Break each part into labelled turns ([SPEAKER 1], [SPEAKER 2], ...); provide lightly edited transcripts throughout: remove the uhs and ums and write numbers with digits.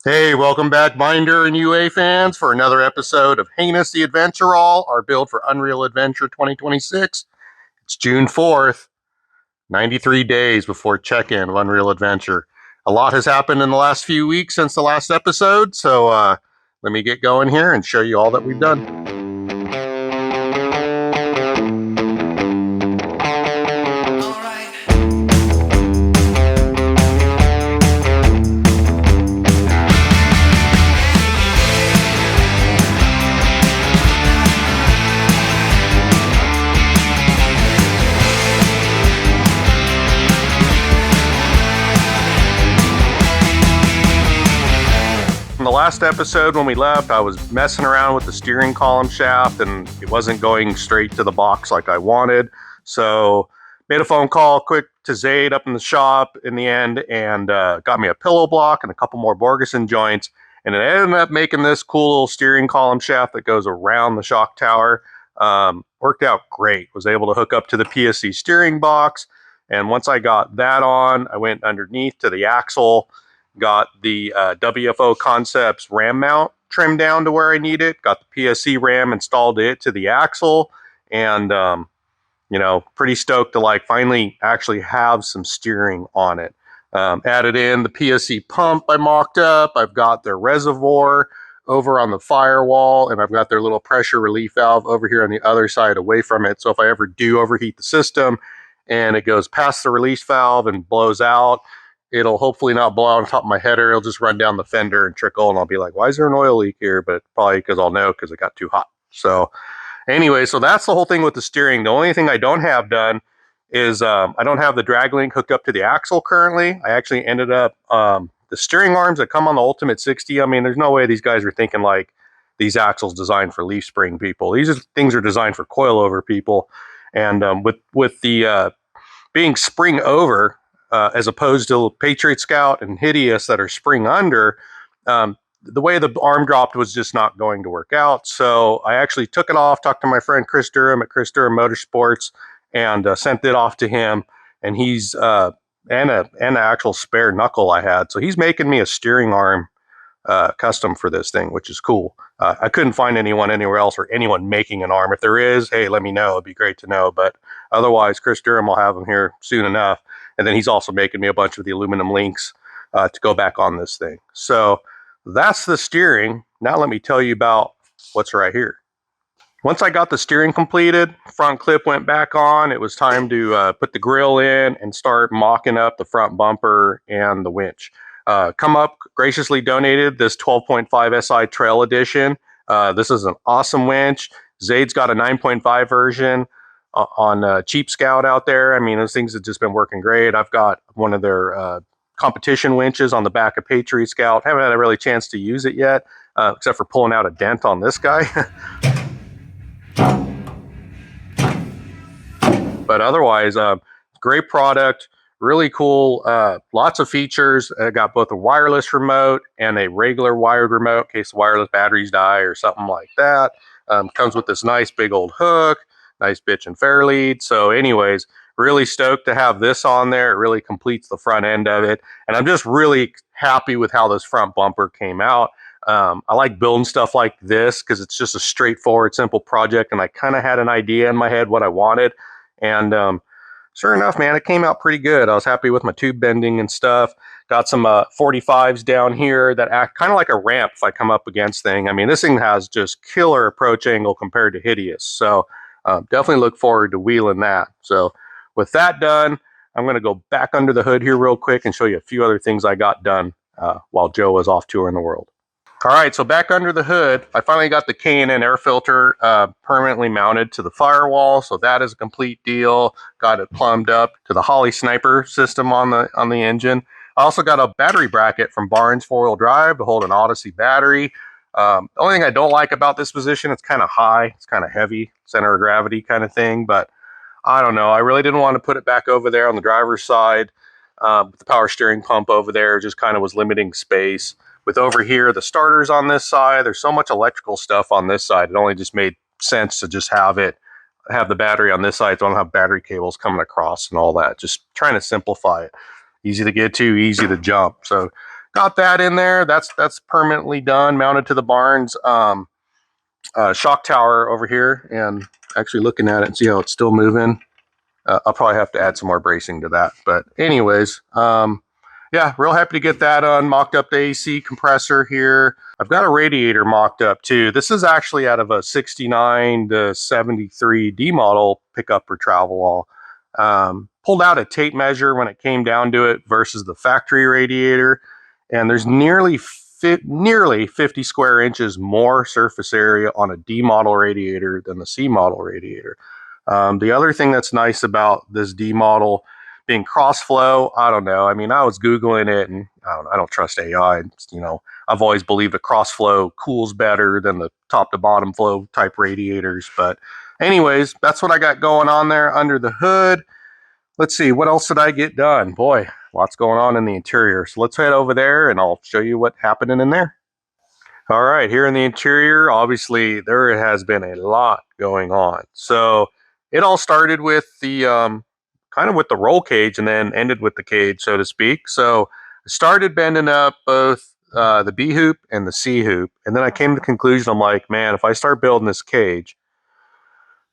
[SPEAKER 1] Hey, welcome back, Binder and UA fans, for another episode of Heinous the Adventurall, our build for Unreal Adventure 2026. It's June 4th, 93 days before check-in of Unreal Adventure. A lot has happened in the last few weeks since the last episode, so let me get going here and show you all that we've done. In the last episode when we left, I was messing around with the steering column shaft and it wasn't going straight to the box like I wanted. So made a phone call quick to Zaid up in the shop in the end and got me a pillow block and a couple more Borgeson joints. And it ended up making this cool little steering column shaft that goes around the shock tower. Worked out great. Was able to hook up to the PSC steering box. And once I got that on, I went underneath to the axle. Got the WFO Concepts ram mount trimmed down to where I need it. Got the PSC ram installed it to the axle, and pretty stoked to finally actually have some steering on it. Added in the PSC pump I mocked up. I've got their reservoir over on the firewall, and I've got their little pressure relief valve over here on the other side away from it. So if I ever do overheat the system and it goes past the release valve and blows out, it'll hopefully not blow out on top of my header. It'll just run down the fender and trickle, and I'll be like, why is there an oil leak here? But probably because I'll know because it got too hot. So anyway, so that's the whole thing with the steering. The only thing I don't have done is I don't have the drag link hooked up to the axle currently. I actually ended up, the steering arms that come on the Ultimate 60, I mean, there's no way these guys are thinking like these axles designed for leaf spring people. These things are designed for coilover people. And with the being spring over, as opposed to Patriot Scout and Hideous that are spring under, the way the arm dropped was just not going to work out. So I actually took it off, talked to my friend Chris Durham at Chris Durham Motorsports, and sent it off to him. And he's and an actual spare knuckle I had. So he's making me a steering arm custom for this thing, which is cool. I couldn't find anyone anywhere else or anyone making an arm. If there is, hey, let me know. It'd be great to know. But otherwise, Chris Durham will have them here soon enough. And then he's also making me a bunch of the aluminum links to go back on this thing. So that's the steering. Now let me tell you about what's right here. Once I got the steering completed, front clip went back on. It was time to put the grill in and start mocking up the front bumper and the winch. ComeUp graciously donated this 12.5 SI Trail Edition. This is an awesome winch. Zaid's got a 9.5 version on Cheap Scout out there. I mean, those things have just been working great. I've got one of their competition winches on the back of Patriot Scout. Haven't had a really chance to use it yet, except for pulling out a dent on this guy. But otherwise, great product, really cool, lots of features. I got both a wireless remote and a regular wired remote in case the wireless batteries die or something like that. Comes with this nice big old hook, nice bitch and fair lead. So anyways, really stoked to have this on there. It really completes the front end of it. And I'm just really happy with how this front bumper came out. I like building stuff like this because it's just a straightforward, simple project. And I kind of had an idea in my head what I wanted. And sure enough, man, it came out pretty good. I was happy with my tube bending and stuff. Got some 45s down here that act kind of like a ramp if I come up against thing. I mean, this thing has just killer approach angle compared to Hideous. So definitely look forward to wheeling that. So with that done, I'm going to go back under the hood here real quick and show you a few other things I got done while Joe was off touring the world. All right, so back under the hood, I finally got the K&N air filter permanently mounted to the firewall, so that is a complete deal. Got it plumbed up to the Holly Sniper system on the engine. I also got a battery bracket from Barnes 4-wheel drive to hold an Odyssey battery. The only thing I don't like about this position, it's kind of high, it's kind of heavy, center of gravity kind of thing, but I don't know. I really didn't want to put it back over there on the driver's side. The power steering pump over there just kind of was limiting space. With over here, the starters on this side, there's so much electrical stuff on this side. It only just made sense to just have the battery on this side. So I don't have battery cables coming across and all that. Just trying to simplify it. Easy to get to, easy to jump. So got that in there. That's permanently done, mounted to the barn's shock tower over here, and actually looking at it and see how it's still moving. I'll probably have to add some more bracing to that. But anyways, yeah, real happy to get that on. Mocked up the AC compressor here. I've got a radiator mocked up too. This is actually out of a 69 to 73 D model pickup for Travelall. Pulled out a tape measure when it came down to it versus the factory radiator, and there's nearly 50 square inches more surface area on a D model radiator than the C model radiator. The other thing that's nice about this D model being cross flow, I don't know. I mean, I was Googling it, and I don't trust AI. You know, I've always believed the cross flow cools better than the top to bottom flow type radiators. But anyways, that's what I got going on there under the hood. Let's see, what else did I get done? Boy, lots going on in the interior. So let's head over there and I'll show you what's happening in there. All right, here in the interior, obviously there has been a lot going on. So it all started with the kind of with the roll cage and then ended with the cage, so to speak. So I started bending up both the B hoop and the C hoop, and then I came to the conclusion, I'm like, man, if I start building this cage,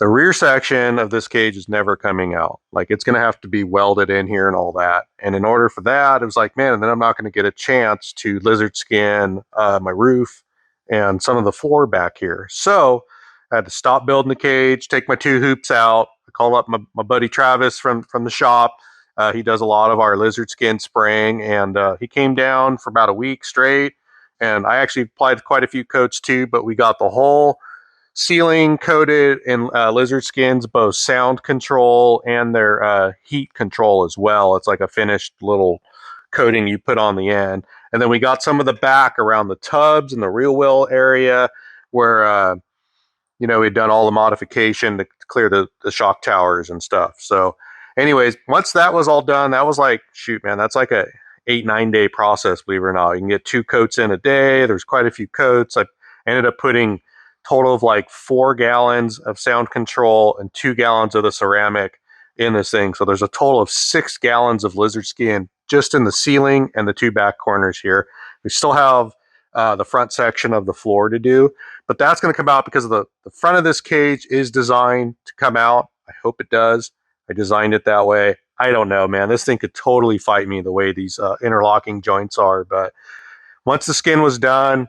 [SPEAKER 1] the rear section of this cage is never coming out. Like, it's going to have to be welded in here and all that. And in order for that, it was like, man, and then I'm not going to get a chance to lizard skin my roof and some of the floor back here. So I had to stop building the cage, take my two hoops out. I called up my buddy Travis from the shop. He does a lot of our lizard skin spraying, and he came down for about a week straight. And I actually applied quite a few coats too, but we got the whole ceiling coated in lizard skins, both sound control and their heat control as well. It's like a finished little coating you put on the end. And then we got some of the back around the tubs and the rear wheel area where, we'd done all the modification to clear the shock towers and stuff. So anyways, once that was all done, that was like, shoot, man, that's like a 8-9 day process, believe it or not. You can get 2 coats in a day. There's quite a few coats. I ended up putting total of like 4 gallons of sound control and 2 gallons of the ceramic in this thing. So there's a total of 6 gallons of lizard skin just in the ceiling and the 2 back corners here. We still have the front section of the floor to do, but that's going to come out because of the front of this cage is designed to come out. I hope it does. I designed it that way. I don't know, man. This thing could totally fight me the way these interlocking joints are. But once the skin was done,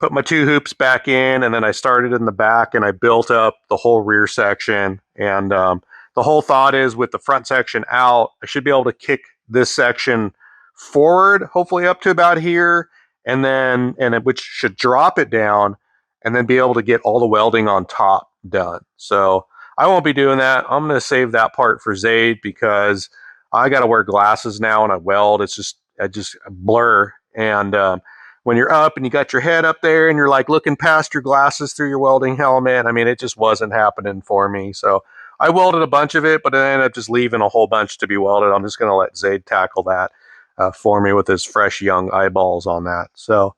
[SPEAKER 1] put my 2 hoops back in, and then I started in the back and I built up the whole rear section. And the whole thought is, with the front section out, I should be able to kick this section forward, hopefully up to about here, and then which should drop it down, and then be able to get all the welding on top done. So I won't be doing that. I'm going to save that part for Zaid because I got to wear glasses now and I weld. It's just I blur. And when you're up and you got your head up there and you're like looking past your glasses through your welding helmet, I mean, it just wasn't happening for me. So I welded a bunch of it, but I ended up just leaving a whole bunch to be welded. I'm just going to let Zaid tackle that for me with his fresh young eyeballs on that. So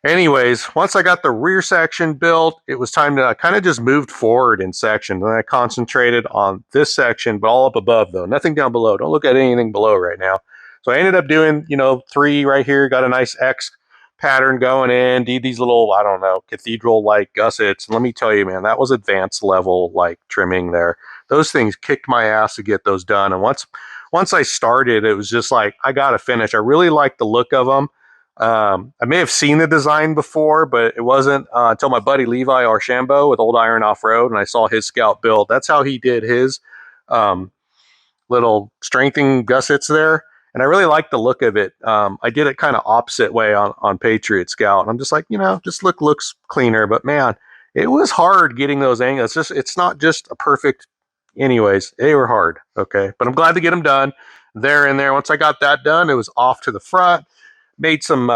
[SPEAKER 1] anyways, once I got the rear section built, it was time to I kind of just moved forward in sections, and I concentrated on this section, but all up above though, nothing down below. Don't look at anything below right now. So I ended up doing, 3 right here, got a nice X pattern going in, did these little, I don't know, cathedral-like gussets. And let me tell you, man, that was advanced level like trimming there. Those things kicked my ass to get those done. And once I started, it was just like, I got to finish. I really like the look of them. I may have seen the design before, but it wasn't until my buddy Levi Archambault with Old Iron Off-Road, and I saw his Scout build. That's how he did his little strengthening gussets there. And I really like the look of it. I did it kind of opposite way on Patriot Scout. And I'm just like, just looks cleaner. But man, it was hard getting those angles. It's not just a perfect. Anyways, they were hard. Okay, but I'm glad to get them done. There and there. Once I got that done, it was off to the front. Made some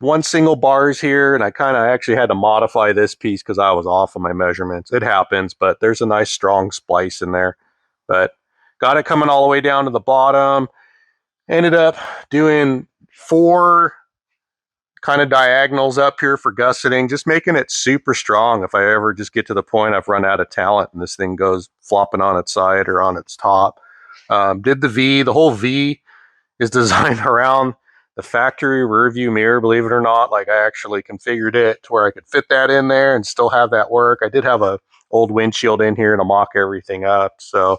[SPEAKER 1] 1 single bars here, and I kind of actually had to modify this piece because I was off on my measurements. It happens, but there's a nice strong splice in there. But got it coming all the way down to the bottom. Ended up doing 4 kind of diagonals up here for gusseting, just making it super strong. If I ever just get to the point I've run out of talent and this thing goes flopping on its side or on its top. Did the V. The whole V is designed around the factory rear view mirror, believe it or not. Like, I actually configured it to where I could fit that in there and still have that work. I did have a old windshield in here to mock everything up, so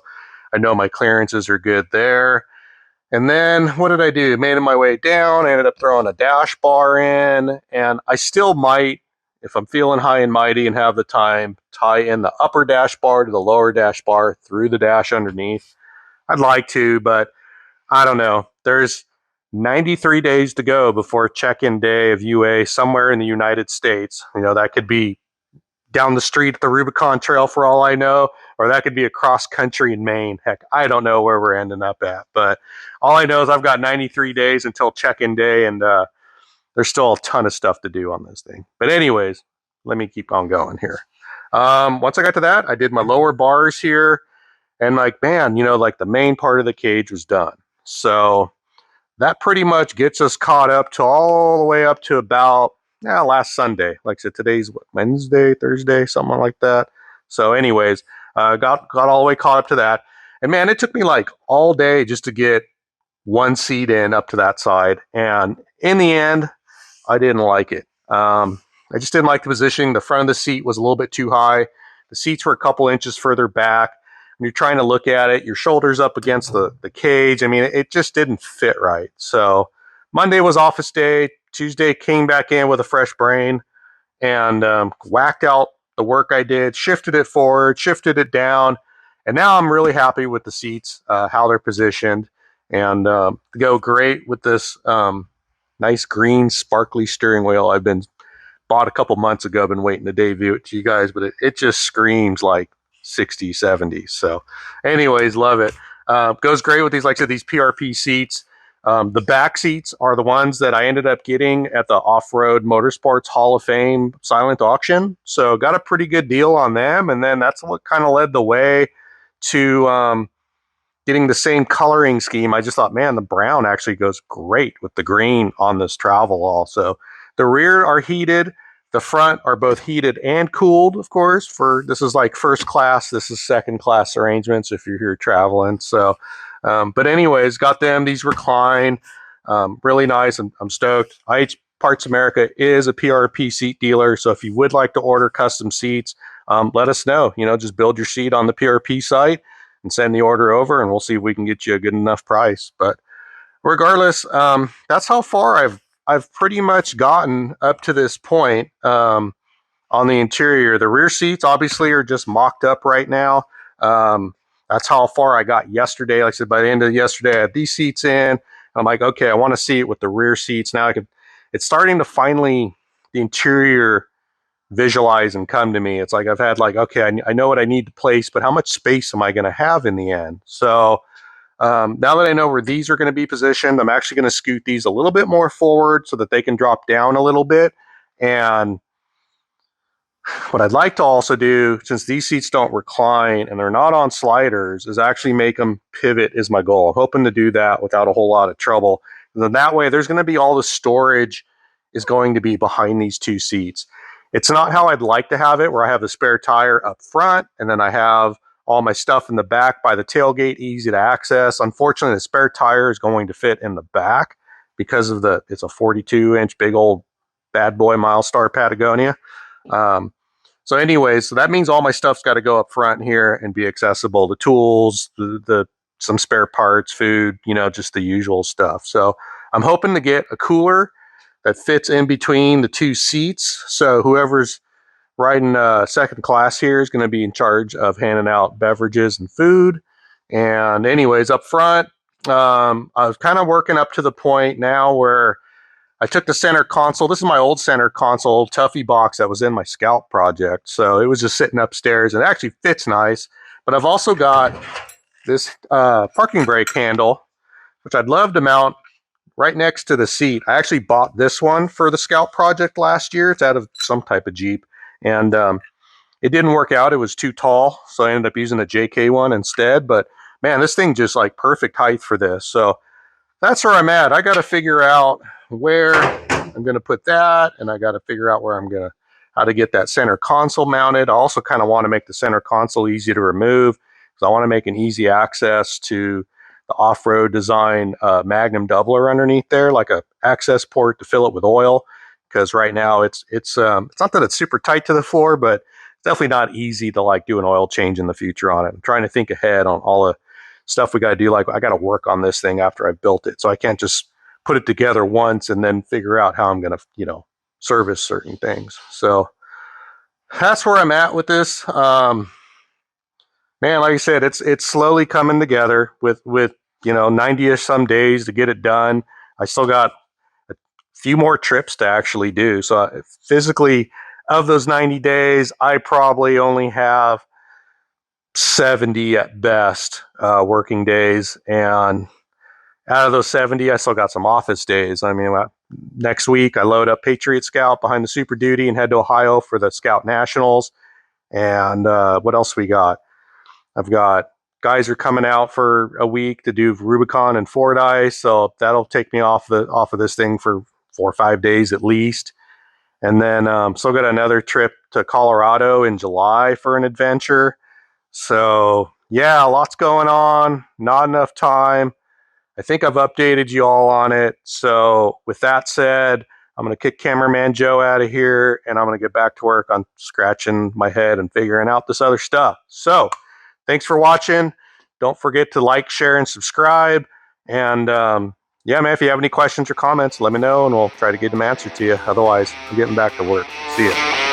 [SPEAKER 1] I know my clearances are good there. And then what did I do? Made my way down. I ended up throwing a dash bar in, and I still might, if I'm feeling high and mighty and have the time, tie in the upper dash bar to the lower dash bar through the dash underneath. I'd like to, but I don't know. There's 93 days to go before check-in day of UA somewhere in the United States. You know, that could be down the street at the Rubicon Trail for all I know, or that could be across country in Maine. Heck, I don't know where we're ending up at, but all I know is I've got 93 days until check-in day, and there's still a ton of stuff to do on this thing. But anyways, let me keep on going here. Once I got to that, I did my lower bars here, and like, man, you know, like the main part of the cage was done. So that pretty much gets us caught up to all the way up to about last Sunday. Like I said, today's what, Wednesday, Thursday, something like that. So anyways, got all the way caught up to that. And man, it took me like all day just to get one seat in up to that side. And in the end, I didn't like it. I just didn't like the positioning. The front of the seat was a little bit too high. The seats were a couple inches further back. When you're trying to look at it, your shoulders up against the cage. I mean, it just didn't fit right. So Monday was office day. Tuesday came back in with a fresh brain and whacked out the work I did, shifted it forward, shifted it down. And now I'm really happy with the seats, how they're positioned, and go great with this nice green sparkly steering wheel I've been bought a couple months ago. I've been waiting to debut it to you guys, but it just screams like 60s, 70s. So anyways, love it. Goes great with these, like I said, these PRP seats. The back seats are the ones that I ended up getting at the Off-Road Motorsports Hall of Fame silent auction. So got a pretty good deal on them. And then that's what kind of led the way to getting the same coloring scheme. I just thought, man, the brown actually goes great with the green on this Travelall. So the rear are heated. The front are both heated and cooled, of course. For this is like first class. This is second class arrangements if you're here traveling. So, but anyways, got them. These recline, really nice. I'm stoked. IH Parts America is a PRP seat dealer. So if you would like to order custom seats, let us know. You know, just build your seat on the PRP site and send the order over, and we'll see if we can get you a good enough price. But regardless, that's how far I've pretty much gotten up to this point on the interior. The rear seats obviously are just mocked up right now. That's how far I got yesterday. Like I said, by the end of yesterday, I had these seats in. I'm like, okay, I want to see it with the rear seats. Now it's starting to finally, the interior visualize and come to me. It's like I've had like, okay, I know what I need to place, but how much space am I going to have in the end? So now that I know where these are going to be positioned, I'm actually going to scoot these a little bit more forward so that they can drop down a little bit. And what I'd like to also do, since these seats don't recline and they're not on sliders, is actually make them pivot is my goal. I'm hoping to do that without a whole lot of trouble. And then that way, there's going to be all the storage is going to be behind these two seats. It's not how I'd like to have it, where I have the spare tire up front and then I have all my stuff in the back by the tailgate, easy to access. Unfortunately, the spare tire is going to fit in the back because of it's a 42-inch big old bad boy Milestar Patagonia. So anyways, so that means all my stuff's got to go up front here and be accessible. The tools, the some spare parts, food, you know, just the usual stuff. So I'm hoping to get a cooler that fits in between the two seats. So whoever's riding second class here is going to be in charge of handing out beverages and food. And anyways, up front, I was kind of working up to the point now where I took the center console. This is my old center console, Tuffy box that was in my Scout project. So it was just sitting upstairs, and it actually fits nice. But I've also got this parking brake handle, which I'd love to mount right next to the seat. I actually bought this one for the Scout project last year. It's out of some type of Jeep. And it didn't work out. It was too tall. So I ended up using a JK one instead. But man, this thing just like perfect height for this. So that's where I'm at. I got to figure out where I'm going to put that. And I got to figure out where how to get that center console mounted. I also kind of want to make the center console easy to remove because I want to make an easy access to off-road design Magnum doubler underneath there, like a access port to fill it with oil. Because right now it's not that it's super tight to the floor, but it's definitely not easy to like do an oil change in the future on it. I'm trying to think ahead on all the stuff we got to do. Like I got to work on this thing after I've built it, so I can't just put it together once and then figure out how I'm going to, service certain things. So that's where I'm at with this. Man, like I said, it's slowly coming together with 90ish some days to get it done. I still got a few more trips to actually do. So physically, of those 90 days, I probably only have 70 at best working days, and out of those 70, I still got some office days. I mean, next week I load up Patriot Scout behind the Super Duty and head to Ohio for the Scout Nationals. And what else we got? I've got guys are coming out for a week to do Rubicon and Fordyce, so that'll take me off of this thing for 4 or 5 days at least. And then still got another trip to Colorado in July for an adventure. So yeah, lots going on. Not enough time. I think I've updated you all on it. So with that said, I'm going to kick cameraman Joe out of here, and I'm going to get back to work on scratching my head and figuring out this other stuff. So thanks for watching. Don't forget to like, share, and subscribe. And yeah, man, if you have any questions or comments, let me know, and we'll try to get them answered to you. Otherwise, I'm getting back to work. See ya.